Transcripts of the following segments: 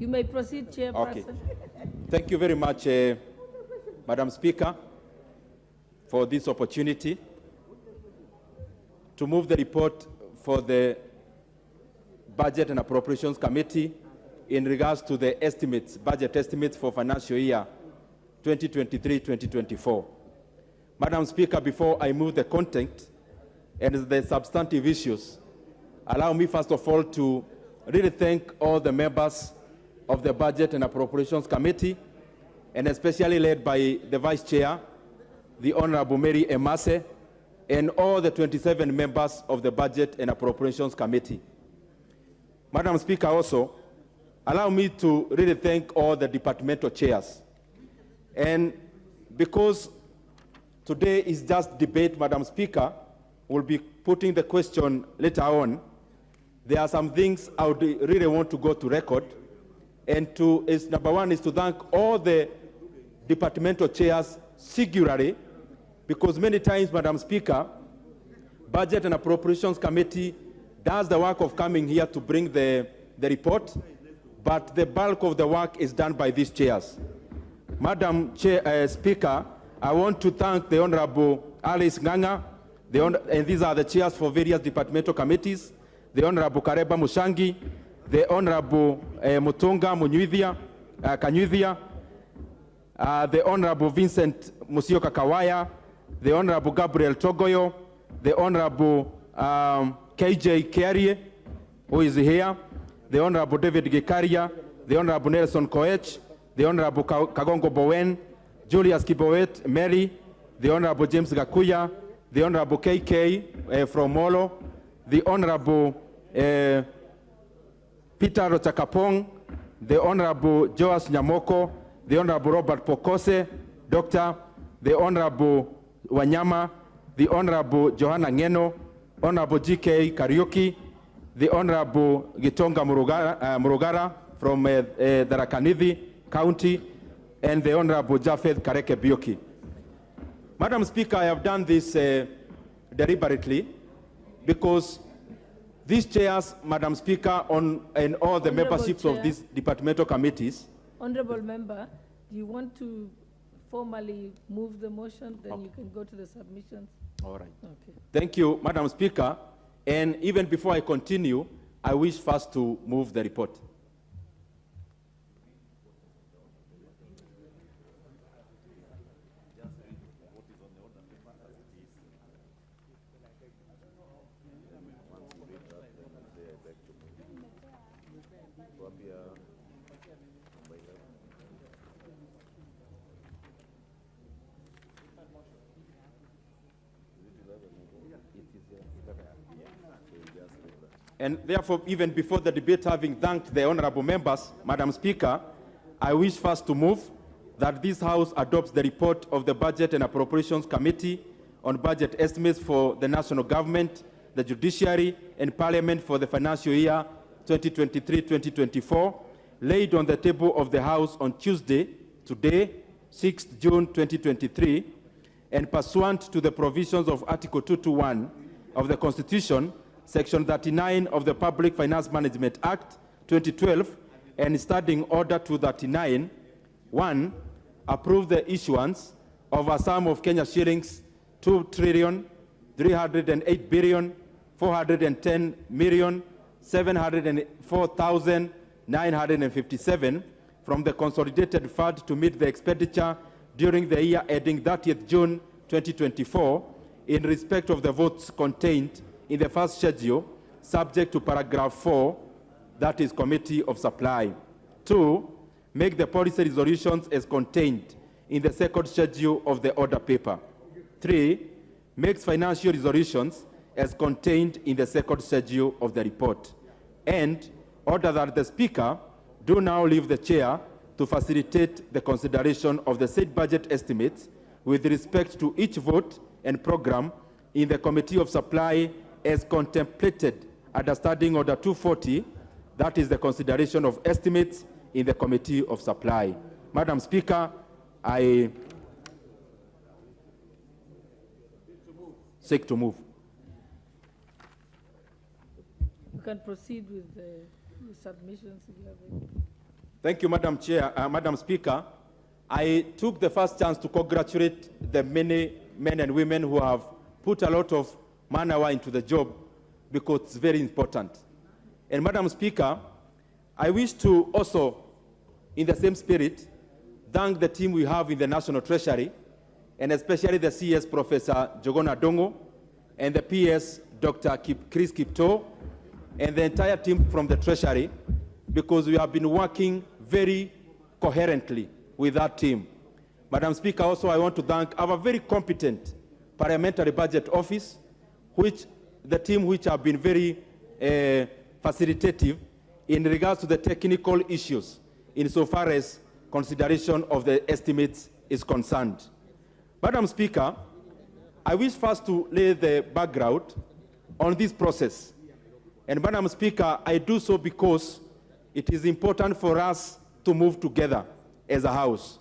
You may proceed, Chairperson. Okay. Thank you very much, Madam Speaker, for this opportunity to move the report for the Budget and Appropriations Committee in regards to the estimates, budget estimates for financial year 2023-2024. Madam Speaker, before I move the content and the substantive issues, allow me first of all to really thank all the members of the Budget and Appropriations Committee, and especially led by the Vice Chair, the Honorable Mary Emase, and all the 27 members of the Budget and Appropriations Committee. Madam Speaker, also, allow me to really thank all the departmental chairs. And because today is just debate, Madam Speaker, we'll be putting the question later on. There are some things I would really want to go to record. And number one is to thank all the departmental chairs singularly, because many times, Madam Speaker, Budget and Appropriations Committee does the work of coming here to bring the report, but the bulk of the work is done by these chairs. Madam Speaker, I want to thank the Honorable Alice Nganga, and these are the chairs for various departmental committees, the Honorable Kareba Mushangi, the Honorable Mutunga Kanyuithia, the Honorable Vincent Musioka Kawaya, the Honorable Gabriel Togoyo, the Honorable KJ Kerie, who is here, the Honorable David Gikaria, the Honorable Nelson Koech, the Honorable Kagongo Bowen, Julius Kibowet Mary, the Honorable James Gakuya, the Honorable KK from Molo, the Honorable Peter Rochakapong, the Honorable Joas Nyamoko, the Honorable Robert Pokose, Doctor, the Honorable Wanyama, the Honorable Johanna Ngeno, Honorable GK Kariuki, the Honorable Gitonga Murugara from Tharaka-Nithi County, and the Honorable Jafeth Kareke Bioki. Madam Speaker, I have done this deliberately because these chairs, Madam Speaker, and all the memberships of these departmental committees. Honorable Member, do you want to formally move the motion? Then you can go to the submissions. All right. Okay. Thank you, Madam Speaker. And even before I continue, I wish first to move the report. And therefore, even before the debate, having thanked the honorable members, Madam Speaker, I wish first to move that this House adopts the report of the Budget and Appropriations Committee on budget estimates for the national government, the judiciary, and Parliament for the financial year 2023-2024, laid on the table of the House on Tuesday, today, 6th June 2023, and pursuant to the provisions of Article 221 of the Constitution, Section 39 of the Public Finance Management Act 2012, and Standing Order 239, 1, approve the issuance of a sum of Kenya shillings 2,308,410,704,957 from the Consolidated Fund to meet the expenditure during the year ending 30th June 2024 in respect of the votes contained in the first schedule, subject to paragraph 4, that is Committee of Supply. 2, make the policy resolutions as contained in the second schedule of the order paper. 3, makes financial resolutions as contained in the second schedule of the report. And order that the Speaker do now leave the chair to facilitate the consideration of the said budget estimates with respect to each vote and program in the Committee of Supply as contemplated under Standing Order 240, that is the consideration of estimates in the Committee of Supply. Madam Speaker, I seek to move. You can proceed with the submissions if you have any. Thank you, Madam Chair. Madam Speaker, I took the first chance to congratulate the many men and women who have put a lot of man-hour into the job because it's very important. And Madam Speaker, I wish to also, in the same spirit, thank the team we have in the National Treasury, and especially the CS Professor Jogona Dongo, and the PS Dr. Chris Kipto, and the entire team from the Treasury, because we have been working very coherently with that team. Madam Speaker, also I want to thank our very competent Parliamentary Budget Office, which the team which have been very facilitative in regards to the technical issues insofar as consideration of the estimates is concerned. Madam Speaker, I wish first to lay the background on this process. And Madam Speaker, I do so because it is important for us to move together as a House.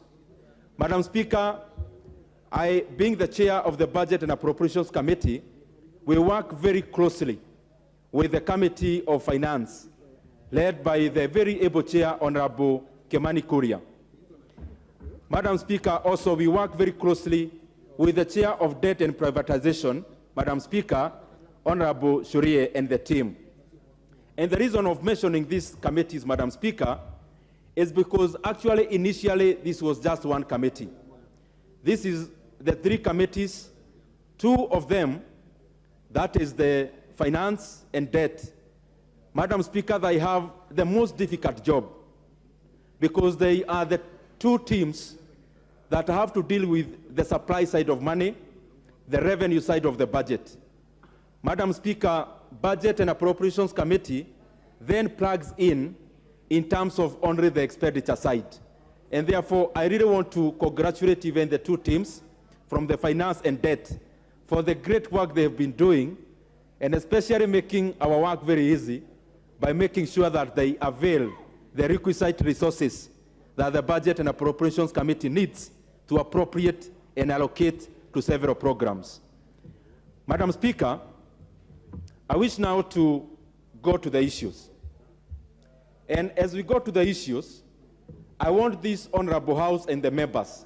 Madam Speaker, I, being the chair of the Budget and Appropriations Committee, we work very closely with the Committee of Finance, led by the very able chair, Honorable Kimani Kuria. Madam Speaker, also we work very closely with the chair of Debt and Privatization, Madam Speaker, Honorable Shurie, and the team. And the reason of mentioning these committees, Madam Speaker, is because actually initially this was just one committee. This is the three committees, two of them, that is the finance and debt. Madam Speaker, they have the most difficult job because they are the two teams that have to deal with the supply side of money, the revenue side of the budget. Madam Speaker, Budget and Appropriations Committee then plugs in terms of only the expenditure side. And therefore, I really want to congratulate even the two teams from the finance and debt for the great work they have been doing, and especially making our work very easy by making sure that they avail the requisite resources that the Budget and Appropriations Committee needs to appropriate and allocate to several programs. Madam Speaker, I wish now to go to the issues. And as we go to the issues, I want this Honorable House and the members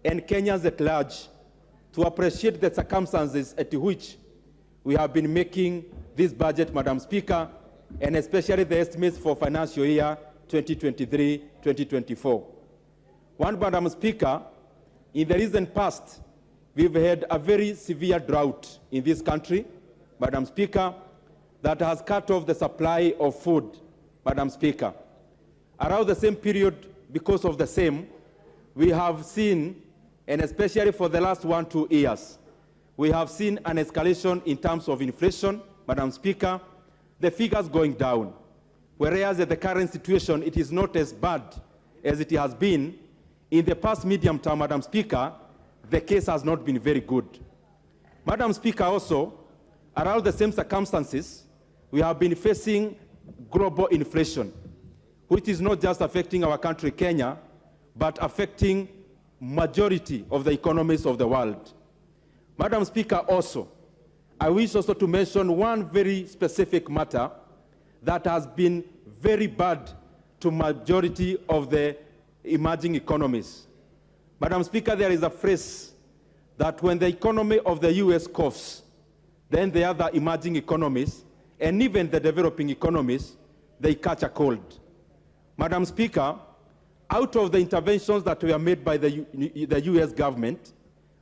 and Kenyans at large to appreciate the circumstances at which we have been making this budget, Madam Speaker, and especially the estimates for financial year 2023-2024. One, Madam Speaker, in the recent past, we've had a very severe drought in this country, Madam Speaker, that has cut off the supply of food, Madam Speaker. Around the same period, because of the same, we have seen, and especially for the last 1-2 years, we have seen an escalation in terms of inflation, Madam Speaker, the figures going down. Whereas at the current situation, it is not as bad as it has been. In the past medium term, Madam Speaker, the case has not been very good. Madam Speaker, also, around the same circumstances, we have been facing global inflation, which is not just affecting our country, Kenya, but affecting majority of the economies of the world. Madam Speaker, also, I wish also to mention one very specific matter that has been very bad to majority of the emerging economies. Madam Speaker, there is a phrase that when the economy of the US coughs, then the other emerging economies, and even the developing economies, they catch a cold. Madam Speaker, out of the interventions that were made by the US government,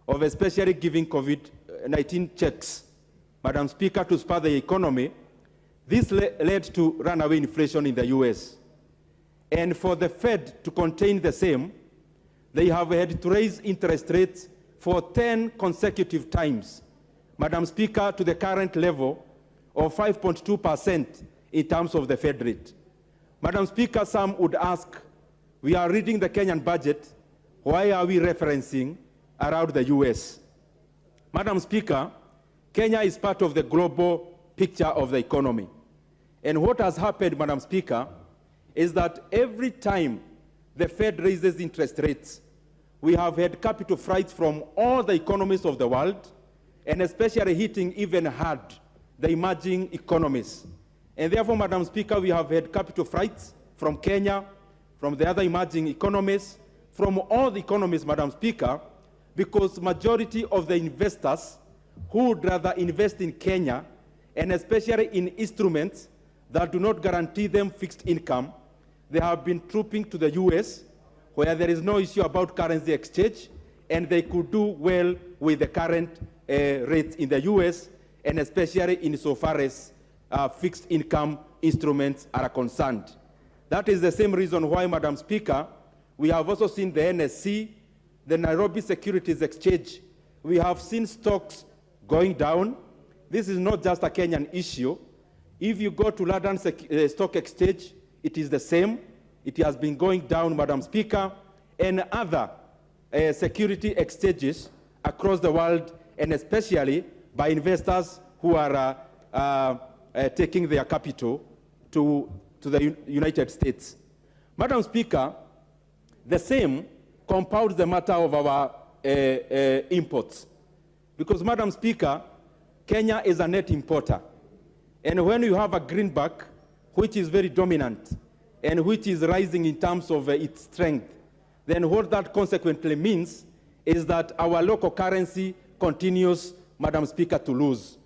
of especially giving COVID-19 checks, Madam Speaker, to spur the economy, this led to runaway inflation in the US. And for the Fed to contain the same, they have had to raise interest rates for 10 consecutive times, Madam Speaker, to the current level of 5.2% in terms of the Fed rate. Madam Speaker, some would ask, we are reading the Kenyan budget, why are we referencing around the US? Madam Speaker, Kenya is part of the global picture of the economy. And what has happened, Madam Speaker, is that every time the Fed raises interest rates, we have had capital flights from all the economies of the world, and especially hitting even hard the emerging economies. And therefore, Madam Speaker, we have had capital flights from Kenya, from the other emerging economies, from all the economies, Madam Speaker, because majority of the investors who would rather invest in Kenya, and especially in instruments that do not guarantee them fixed income, they have been trooping to the US, where there is no issue about currency exchange, and they could do well with the current rates in the US, and especially insofar as fixed income instruments are concerned. That is the same reason why, Madam Speaker, we have also seen the NSC, the Nairobi Securities Exchange. We have seen stocks going down. This is not just a Kenyan issue. If you go to London Stock Exchange, it is the same. It has been going down, Madam Speaker, and other security exchanges across the world, and especially by investors who are taking their capital to the United States. Madam Speaker, the same compounds the matter of our imports. Because, Madam Speaker, Kenya is a net importer. And when you have a greenback, which is very dominant, and which is rising in terms of its strength, then what that consequently means is that our local currency continues, Madam Speaker, to lose.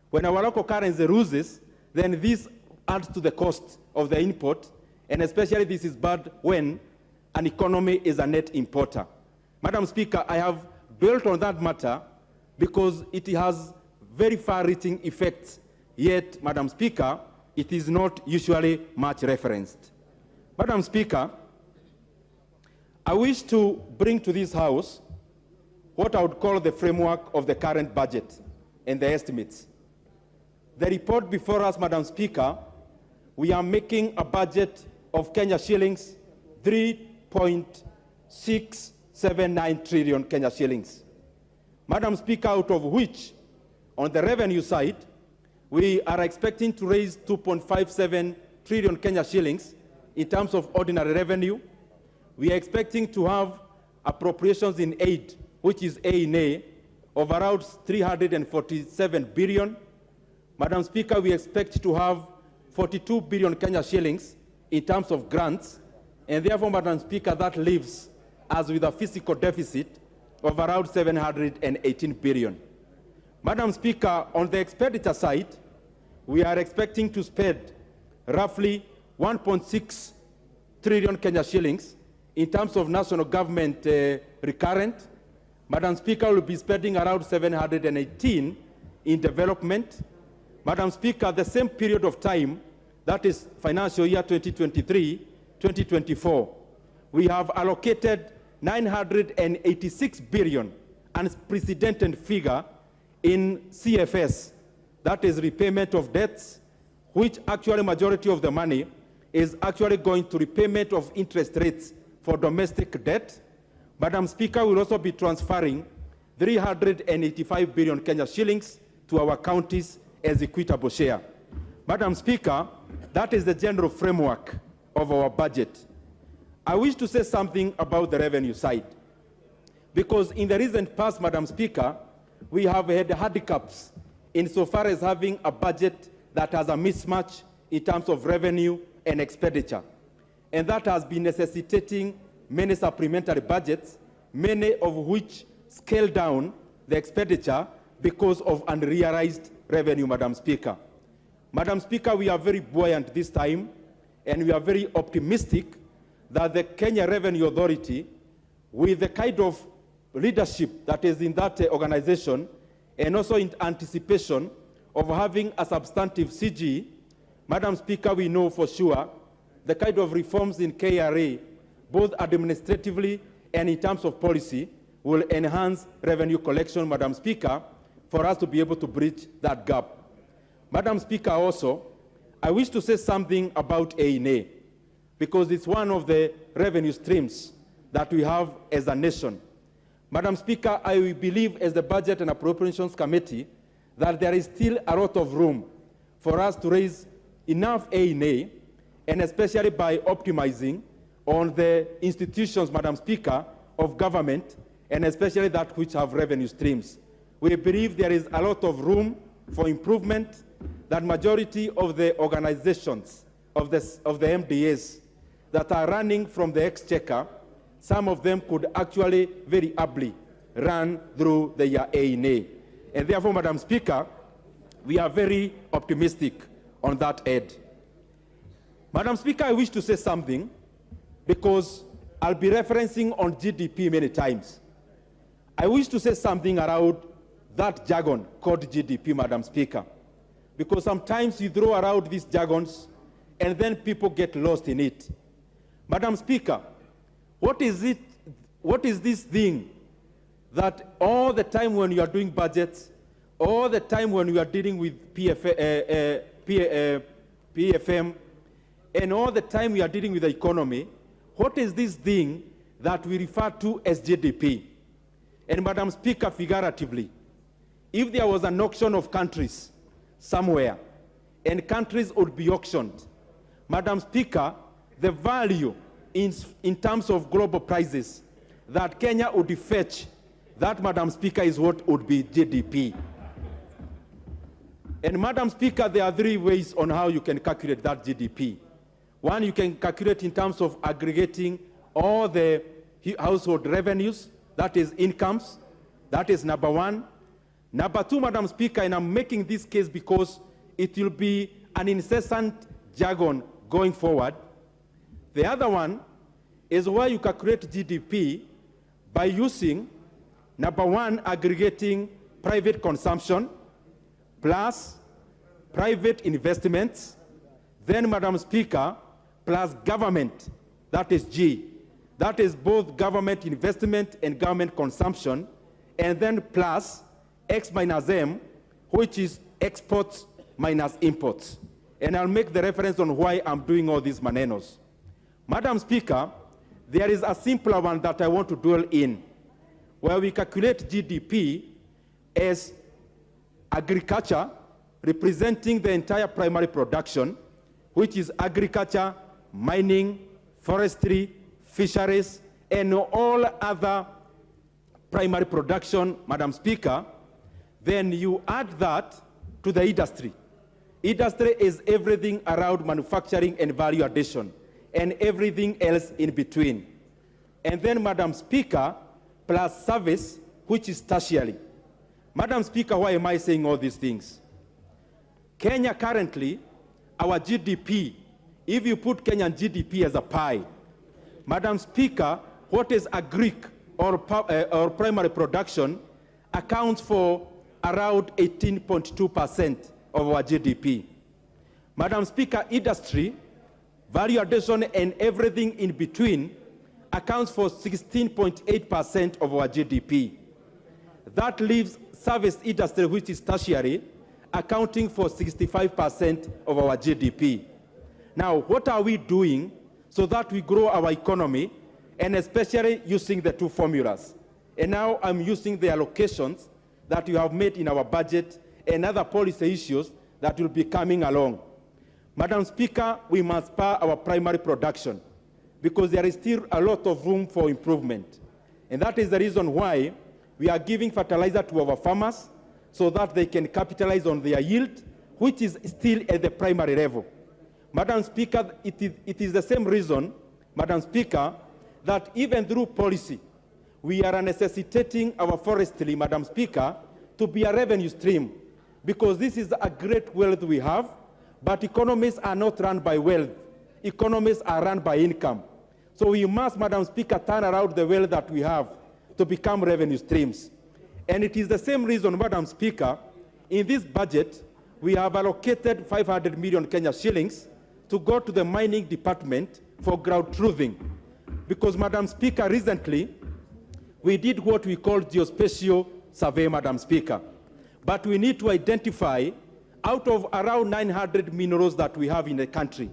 When our local currency loses, then this adds to the cost of the import, and especially this is bad when an economy is a net importer. Madam Speaker, I have built on that matter because it has very far-reaching effects, yet, Madam Speaker, it is not usually much referenced. Madam Speaker, I wish to bring to this House what I would call the framework of the current budget and the estimates. The report before us, Madam Speaker, we are making a budget of Kenya shillings 3.679 trillion Kenya shillings. Madam Speaker, out of which, on the revenue side, we are expecting to raise 2.57 trillion Kenya shillings in terms of ordinary revenue. We are expecting to have appropriations in aid, which is A&A, of around 347 billion. Madam Speaker, we expect to have 42 billion Kenya shillings in terms of grants, and therefore, Madam Speaker, that leaves us with a fiscal deficit of around 718 billion. Madam Speaker, on the expenditure side, we are expecting to spend roughly 1.6 trillion Kenya shillings in terms of national government recurrent. Madam Speaker, we'll be spending around 718 in development. Madam Speaker, the same period of time, that is financial year 2023-2024, we have allocated 986 billion, unprecedented figure, in CFS, that is repayment of debts, which actually majority of the money is actually going to repayment of interest rates for domestic debt. Madam Speaker, we will also be transferring 385 billion Kenya shillings to our counties as equitable share. Madam Speaker, that is the general framework of our budget. I wish to say something about the revenue side, because in the recent past, Madam Speaker, we have had handicaps insofar as having a budget that has a mismatch in terms of revenue and expenditure. And that has been necessitating many supplementary budgets, many of which scale down the expenditure because of unrealized revenue, Madam Speaker. Madam Speaker, we are very buoyant this time, and we are very optimistic that the Kenya Revenue Authority, with the kind of leadership that is in that organization, and also in anticipation of having a substantive CG, Madam Speaker, we know for sure the kind of reforms in KRA, both administratively and in terms of policy, will enhance revenue collection, Madam Speaker, for us to be able to bridge that gap. Madam Speaker, also, I wish to say something about A&A, because it's one of the revenue streams that we have as a nation. Madam Speaker, I believe as the Budget and Appropriations Committee that there is still a lot of room for us to raise enough A&A, and especially by optimizing on the institutions, Madam Speaker, of government, and especially that which have revenue streams. We believe there is a lot of room for improvement, that majority of the organizations of the MDAs that are running from the exchequer, some of them could actually very ably run through the ANA. And therefore, Madam Speaker, we are very optimistic on that end. Madam Speaker, I wish to say something because I'll be referencing on GDP many times. I wish to say something around that jargon called GDP, Madam Speaker, because sometimes you throw around these jargons and then people get lost in it. Madam Speaker, what is this thing that all the time when you are doing budgets, all the time when you are dealing with PFM, and all the time we are dealing with the economy, what is this thing that we refer to as GDP? And Madam Speaker, figuratively, if there was an auction of countries somewhere, and countries would be auctioned, Madam Speaker, the value in terms of global prices that Kenya would fetch, that, Madam Speaker, is what would be GDP. And Madam Speaker, there are three ways on how you can calculate that GDP. One, you can calculate in terms of aggregating all the household revenues, that is incomes. That is number one. Number two, Madam Speaker, and I'm making this case because it will be an incessant jargon going forward. The other one is where you calculate GDP by using, number one, aggregating private consumption plus private investments, then, Madam Speaker, plus government, that is G. That is both government investment and government consumption, and then plus X minus M, which is exports minus imports. And I'll make the reference on why I'm doing all these manenos. Madam Speaker, there is a simpler one that I want to dwell in, where we calculate GDP as agriculture representing the entire primary production, which is agriculture, mining, forestry, fisheries, and all other primary production, Madam Speaker. Then you add that to the industry. Industry is everything around manufacturing and value addition, and everything else in between. And then, Madam Speaker, plus service, which is tertiary. Madam Speaker, why am I saying all these things? Kenya currently, our GDP, if you put Kenyan GDP as a pie, Madam Speaker, what is a Greek or primary production accounts for around 18.2% of our GDP. Madam Speaker, industry, value addition, and everything in between accounts for 16.8% of our GDP. That leaves service industry, which is tertiary, accounting for 65% of our GDP. Now, what are we doing so that we grow our economy, and especially using the two formulas? And now I'm using the allocations that you have made in our budget and other policy issues that will be coming along. Madam Speaker, we must spur our primary production because there is still a lot of room for improvement. And that is the reason why we are giving fertilizer to our farmers so that they can capitalize on their yield, which is still at the primary level. Madam Speaker, it is the same reason, Madam Speaker, that even through policy, we are necessitating our forestry, Madam Speaker, to be a revenue stream, because this is a great wealth we have, but economies are not run by wealth. Economies are run by income. So we must, Madam Speaker, turn around the wealth that we have to become revenue streams. And it is the same reason, Madam Speaker, in this budget, we have allocated 500 million Kenya shillings to go to the mining department for ground truthing. Because, Madam Speaker, recently, we did what we call geospatial survey, Madam Speaker. But we need to identify, out of around 900 minerals that we have in the country,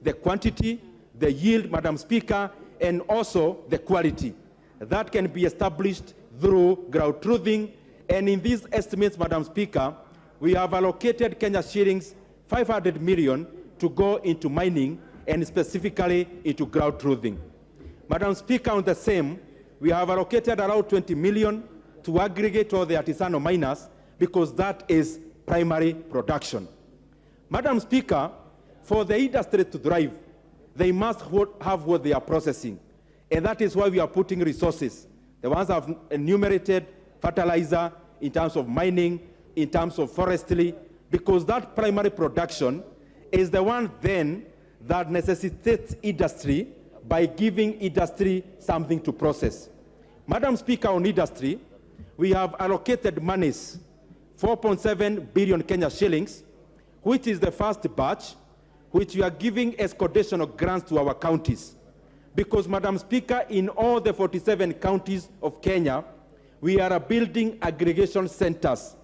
the quantity, the yield, Madam Speaker, and also the quality. That can be established through ground truthing. And in these estimates, Madam Speaker, we have allocated Kenya shillings 500 million to go into mining and specifically into ground truthing. Madam Speaker, on the same, we have allocated around 20 million to aggregate all the artisanal miners because that is primary production. Madam Speaker, for the industry to thrive, they must have what they are processing. And that is why we are putting resources. The ones I've enumerated, fertilizer, in terms of mining, in terms of forestry, because that primary production is the one then that necessitates industry by giving industry something to process. Madam Speaker, on industry, we have allocated monies, 4.7 billion Kenya shillings, which is the first batch, which we are giving as conditional grants to our counties. Because, Madam Speaker, in all the 47 counties of Kenya, we are building aggregation centers.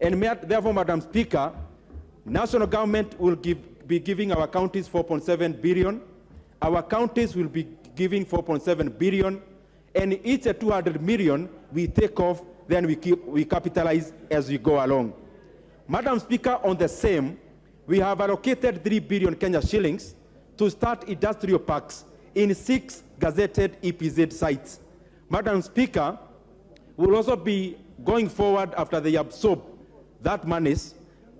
And therefore, Madam Speaker, national government will be giving our counties 4.7 billion. Our counties will be giving 4.7 billion. And each 200 million we take off, then we capitalize as we go along. Madam Speaker, on the same, we have allocated 3 billion Kenya shillings to start industrial parks in 6 gazetted EPZ sites. Madam Speaker, we'll also be going forward after they absorb that monies.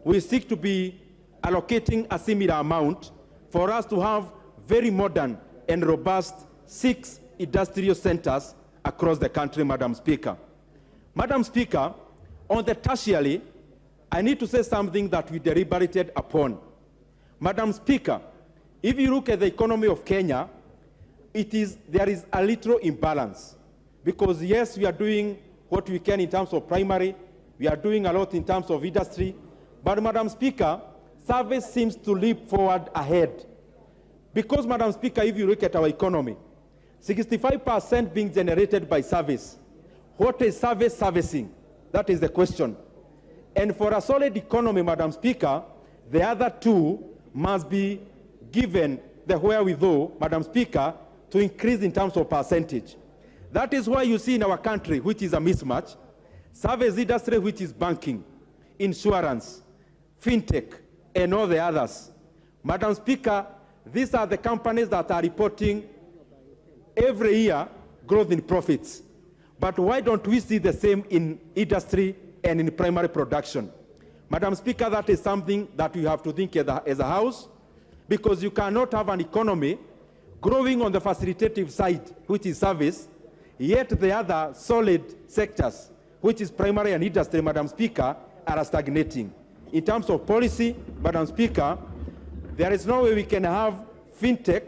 We seek to be allocating a similar amount for us to have very modern and robust 6 industrial centers across the country, Madam Speaker. Madam Speaker, on the tertiary, I need to say something that we deliberated upon. Madam Speaker, if you look at the economy of Kenya, there is a little imbalance. Because yes, we are doing what we can in terms of primary, we are doing a lot in terms of industry, but Madam Speaker, service seems to leap forward ahead. Because, Madam Speaker, if you look at our economy, 65% being generated by service. What is service servicing? That is the question. And for a solid economy, Madam Speaker, the other two must be given the wherewithal, Madam Speaker, to increase in terms of percentage. That is why you see in our country, which is a mismatch, service industry, which is banking, insurance, fintech, and all the others. Madam Speaker, these are the companies that are reporting every year growth in profits. But why don't we see the same in industry and in primary production? Madam Speaker, that is something that we have to think as a house, because you cannot have an economy growing on the facilitative side, which is service, yet the other solid sectors, which is primary and industry, Madam Speaker, are stagnating. In terms of policy, Madam Speaker, there is no way we can have fintech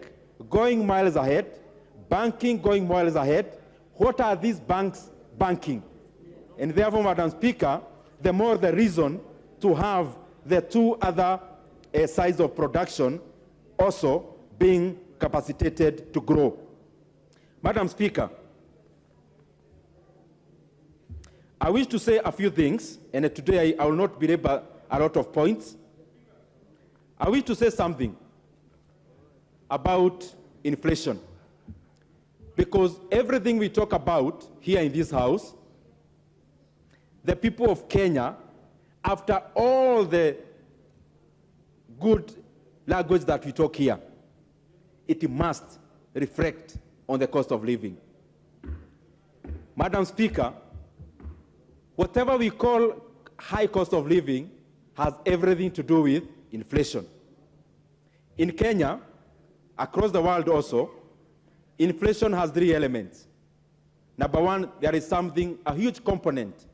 going miles ahead, banking going miles ahead. What are these banks banking? And therefore, Madam Speaker, the more the reason to have the two other sides of production also being capacitated to grow. Madam Speaker, I wish to say a few things, and today I will not belabor a lot of points. I wish to say something about inflation, because everything we talk about here in this house, the people of Kenya, after all the good language that we talk here, it must reflect on the cost of living. Madam Speaker, whatever we call high cost of living has everything to do with inflation. In Kenya, across the world also, inflation has 3 elements. Number one, there is a huge component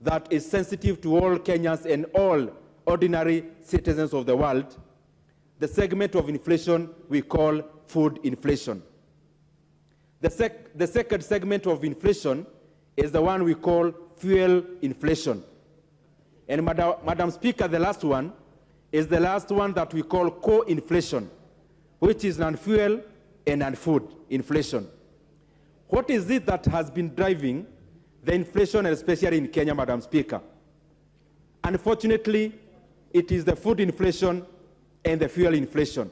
that is sensitive to all Kenyans and all ordinary citizens of the world. The segment of inflation we call food inflation. The second segment of inflation is the one we call fuel inflation. And Madam Speaker, the last one is the last one that we call co-inflation, which is non-fuel and non-food inflation. What is it that has been driving the inflation, especially in Kenya, Madam Speaker? Unfortunately, it is the food inflation and the fuel inflation.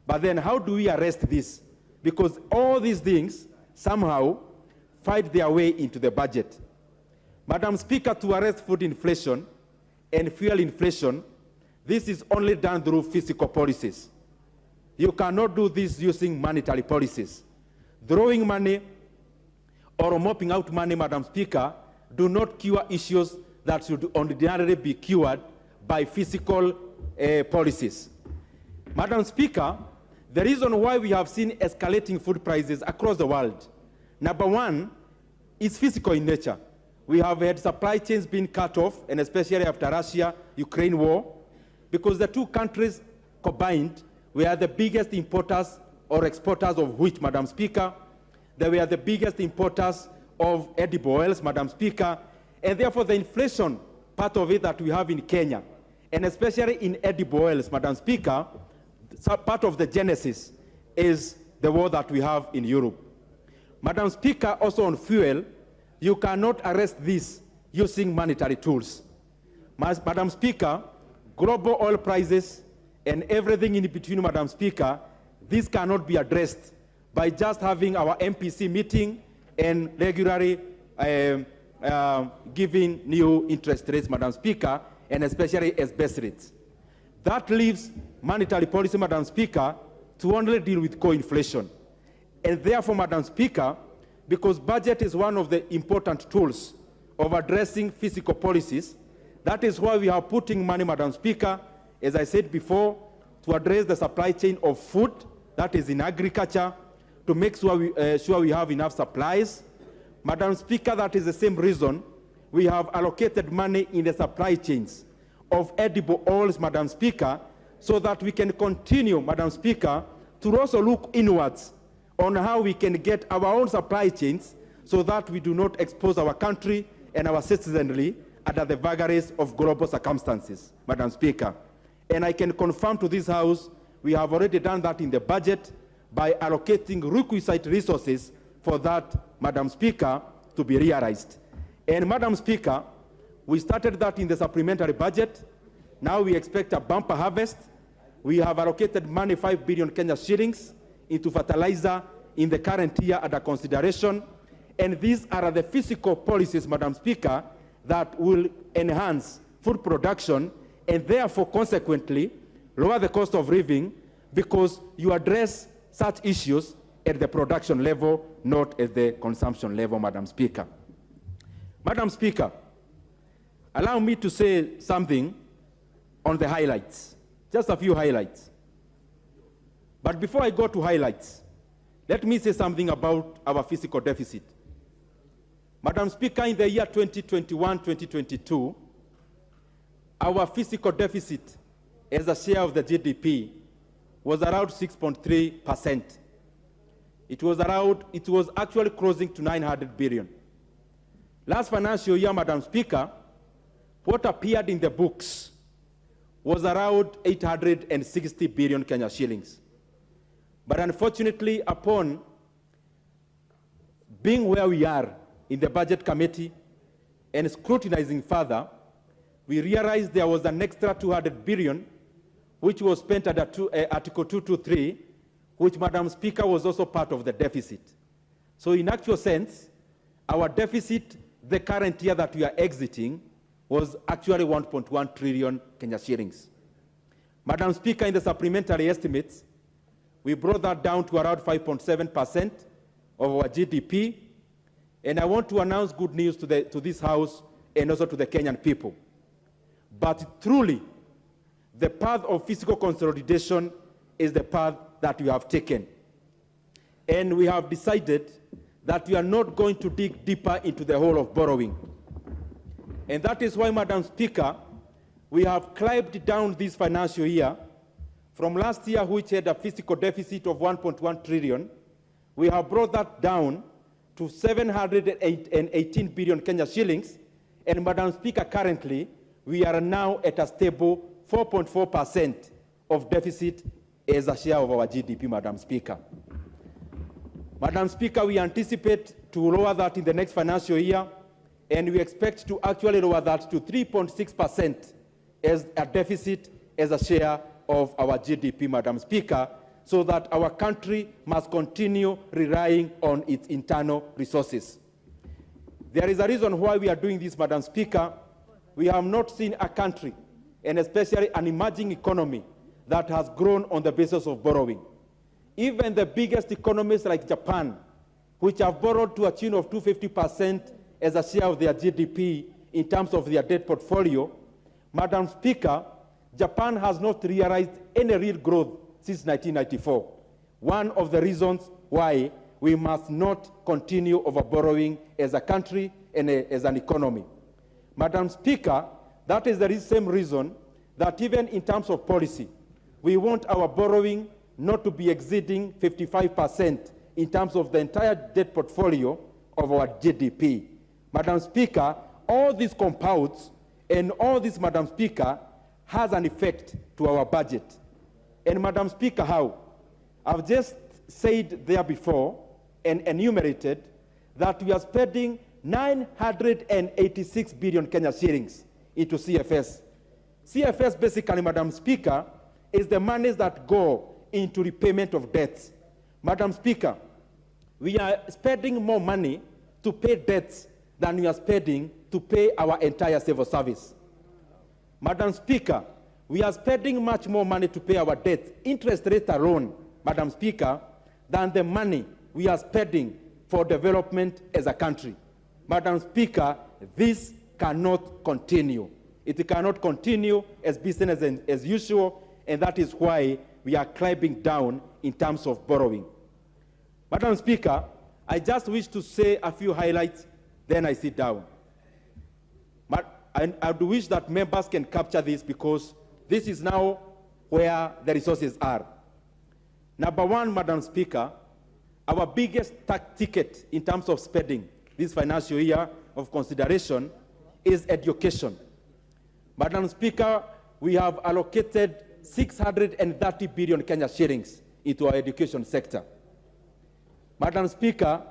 But then how do we arrest this? Because all these things somehow fight their way into the budget. Madam Speaker, to arrest food inflation and fuel inflation, this is only done through fiscal policies. You cannot do this using monetary policies. Throwing money or mopping out money, Madam Speaker, do not cure issues that should ordinarily be cured by fiscal policies. Madam Speaker, The reason why we have seen escalating food prices across the world, number one, is physical in nature. We have had supply chains being cut off, and especially after Russia-Ukraine war, because the two countries combined were the biggest importers or exporters of wheat, Madam Speaker. They were the biggest importers of edible oils, Madam Speaker, and therefore the inflation part of it that we have in Kenya, and especially in edible oils, Madam Speaker, part of the genesis is the war that we have in Europe. Madam Speaker, also on fuel, you cannot arrest this using monetary tools. Madam Speaker, global oil prices and everything in between, Madam Speaker, this cannot be addressed by just having our MPC meeting and regularly giving new interest rates, Madam Speaker, and especially as base rates. That leaves monetary policy, Madam Speaker, to only deal with core inflation. And therefore, Madam Speaker, because budget is one of the important tools of addressing fiscal policies, that is why we are putting money, Madam Speaker, as I said before, to address the supply chain of food, that is in agriculture, to make sure we have enough supplies. Madam Speaker, that is the same reason we have allocated money in the supply chains of edible oils, Madam Speaker, so that we can continue, Madam Speaker, to also look inwards on how we can get our own supply chains so that we do not expose our country and our citizenry under the vagaries of global circumstances, Madam Speaker. And I can confirm to this House, we have already done that in the budget by allocating requisite resources for that, Madam Speaker, to be realized. And Madam Speaker, we started that in the supplementary budget. Now we expect a bumper harvest. We have allocated money, 5 billion Kenya shillings, into fertilizer in the current year under consideration. And these are the fiscal policies, Madam Speaker, that will enhance food production and therefore consequently lower the cost of living, because you address such issues at the production level, not at the consumption level, Madam Speaker. Madam Speaker, allow me to say something on the highlights, just a few highlights. But before I go to highlights, let me say something about our fiscal deficit. Madam Speaker, in the year 2021-2022, our fiscal deficit as a share of the GDP was around 6.3%. It was actually closing to 900 billion. Last financial year, Madam Speaker, what appeared in the books was around 860 billion Kenya shillings. But unfortunately, upon being where we are in the budget committee and scrutinizing further, we realized there was an extra 200 billion, which was spent under Article 223, which, Madam Speaker, was also part of the deficit. So in actual sense, our deficit, the current year that we are exiting, was actually 1.1 trillion Kenya shillings. Madam Speaker, in the supplementary estimates, we brought that down to around 5.7% of our GDP. And I want to announce good news to this House and also to the Kenyan people. But truly, the path of fiscal consolidation is the path that we have taken. And we have decided that we are not going to dig deeper into the hole of borrowing. And that is why, Madam Speaker, we have climbed down this financial year from last year, which had a fiscal deficit of 1.1 trillion. We have brought that down to 718 billion Kenya shillings. And Madam Speaker, currently, we are now at a stable 4.4% of deficit as a share of our GDP, Madam Speaker. Madam Speaker, we anticipate to lower that in the next financial year, and we expect to actually lower that to 3.6% as a deficit as a share of our GDP, Madam Speaker, so that our country must continue relying on its internal resources. There is a reason why we are doing this, Madam Speaker. We have not seen a country, and especially an emerging economy, that has grown on the basis of borrowing. Even the biggest economies like Japan, which have borrowed to a tune of 250% as a share of their GDP in terms of their debt portfolio, Madam Speaker, Japan has not realized any real growth since 1994. one of the reasons why we must not continue over-borrowing as a country and as an economy. Madam Speaker, that is the same reason that even in terms of policy, we want our borrowing not to be exceeding 55% in terms of the entire debt portfolio of our GDP. Madam Speaker, all these compounds and all this, Madam Speaker, has an effect to our budget. And Madam Speaker, how? I've just said there before and enumerated that we are spending 986 billion Kenya shillings into CFS. CFS basically, Madam Speaker, is the monies that go into repayment of debts. Madam Speaker, we are spending more money to pay debts than we are spending to pay our entire civil service. Madam Speaker, we are spending much more money to pay our debts, interest rate alone, Madam Speaker, than the money we are spending for development as a country. Madam Speaker, this cannot continue. It cannot continue as business as usual, and that is why we are climbing down in terms of borrowing. Madam Speaker, I just wish to say a few highlights, then I sit down. I do wish that members can capture this because this is now where the resources are. Number one, Madam Speaker, our biggest ticket in terms of spending this financial year of consideration is education. Madam Speaker, we have allocated 630 billion Kenya shillings into our education sector. Madam Speaker,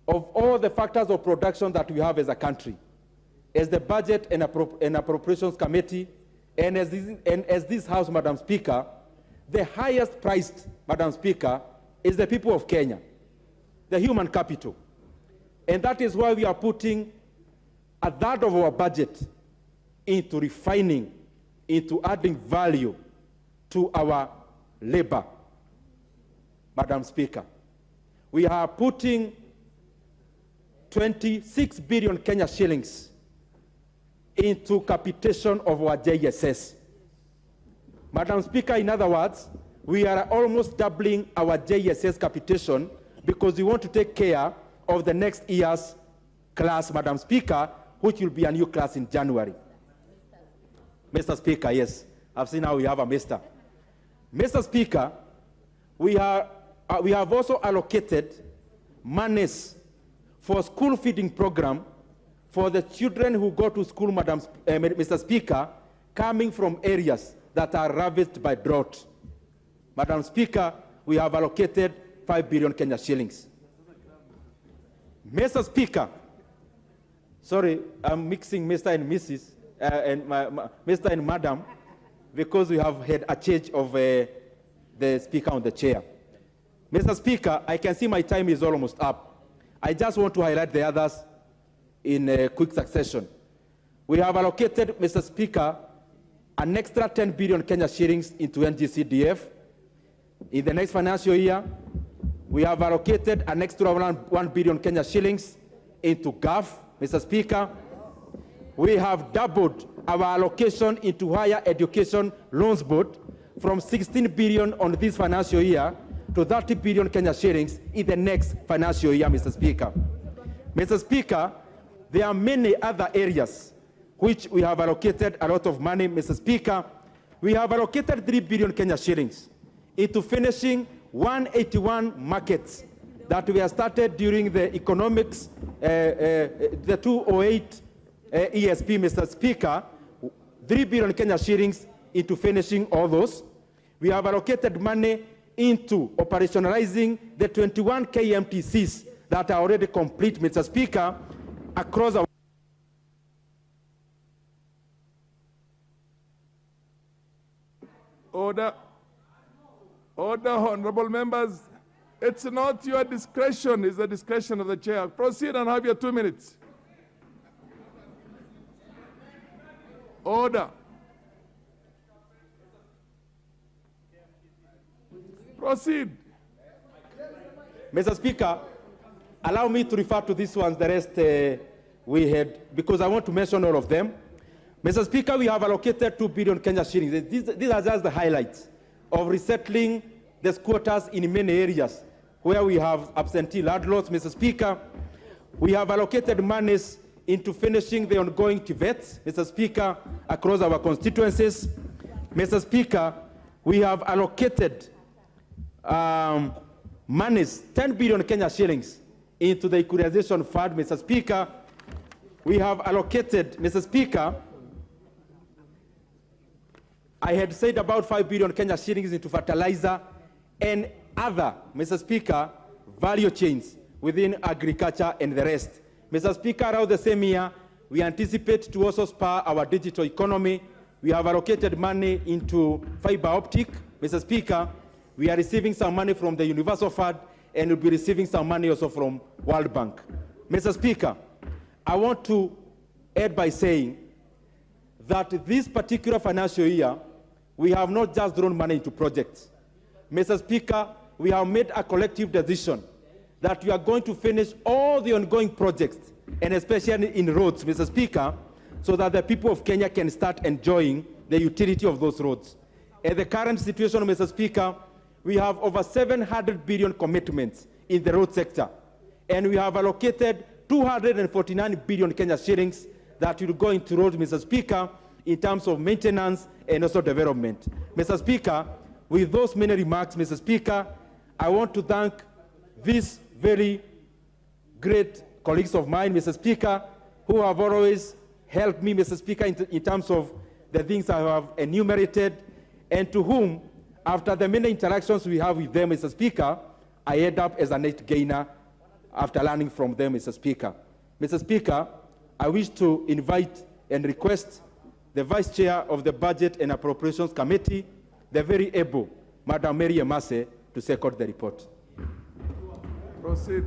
of all the factors of production that we have as a country, as the Budget and Appropriations Committee, and as this House, Madam Speaker, the highest priced, Madam Speaker, is the people of Kenya, the human capital. And that is why we are putting a third of our budget into refining, into adding value to our labor. Madam Speaker, we are putting 26 billion Kenya shillings into capitation of our JSS. Madam Speaker, in other words, we are almost doubling our JSS capitation because we want to take care of the next year's class, Madam Speaker, which will be a new class in January. Mr. Speaker, yes, I've seen how we have a Mr. Mr. Speaker, we have also allocated monies for school feeding program for the children who go to school, Mr. Speaker, coming from areas that are ravaged by drought. Madam Speaker, we have allocated 5 billion Kenya shillings. Mr. Speaker, sorry, I'm mixing Mr. and Mrs. Mr. and Madam, because we have had a change of the Speaker on the chair. Mr. Speaker, I can see my time is almost up. I just want to highlight the others in quick succession. We have allocated, Mr. Speaker, an extra 10 billion Kenya shillings into NGCDF. In the next financial year, we have allocated an extra 1 billion Kenya shillings into GAF, Mr. Speaker. We have doubled our allocation into higher education loans board from 16 billion on this financial year to 30 billion Kenya shillings in the next financial year, Mr. Speaker. Mr. Speaker, there are many other areas which we have allocated a lot of money, Mr. Speaker. We have allocated 3 billion Kenya shillings into finishing 181 markets that we have started during the economics, the 208 ESP, Mr. Speaker, 3 billion Kenya shillings into finishing all those. We have allocated money into operationalizing the 21 KMTCs that are already complete, Mr. Speaker, across our Order. Order, honorable members. It's not your discretion, it's the discretion of the chair. Proceed and have your 2 minutes. Order. Proceed. Mr. Speaker, allow me to refer to these ones, the rest we had, because I want to mention all of them. Mr. Speaker, we have allocated 2 billion Kenya shillings. These are just the highlights of resettling the squatters in many areas where we have absentee landlords, Mr. Speaker. We have allocated monies into finishing the ongoing TVETs, Mr. Speaker, across our constituencies. Mr. Speaker, we have allocated monies, 10 billion Kenya shillings, into the equalization fund, Mr. Speaker. We have allocated, Mr. Speaker, I had said about 5 billion Kenya shillings into fertilizer and other, Mr. Speaker, value chains within agriculture and the rest. Mr. Speaker, around the same year, we anticipate to also spur our digital economy. We have allocated money into fiber optic. Mr. Speaker, we are receiving some money from the Universal Fund and will be receiving some money also from World Bank. Mr. Speaker, I want to add by saying that this particular financial year, we have not just thrown money into projects. Mr. Speaker, we have made a collective decision that we are going to finish all the ongoing projects, and especially in roads, Mr. Speaker, so that the people of Kenya can start enjoying the utility of those roads. At the current situation, Mr. Speaker, we have over 700 billion commitments in the road sector, and we have allocated 249 billion Kenya shillings that will go into roads, Mr. Speaker, in terms of maintenance and also development. Mr. Speaker, with those many remarks, Mr. Speaker, I want to thank these very great colleagues of mine, Mr. Speaker, who have always helped me, Mr. Speaker, in terms of the things I have enumerated, and to whom, after the many interactions we have with them, Mr. Speaker, I end up as a net gainer after learning from them, Mr. Speaker. Mr. Speaker, I wish to invite and request the Vice Chair of the Budget and Appropriations Committee, the very able Madam Mary Emase, to second the report. Proceed.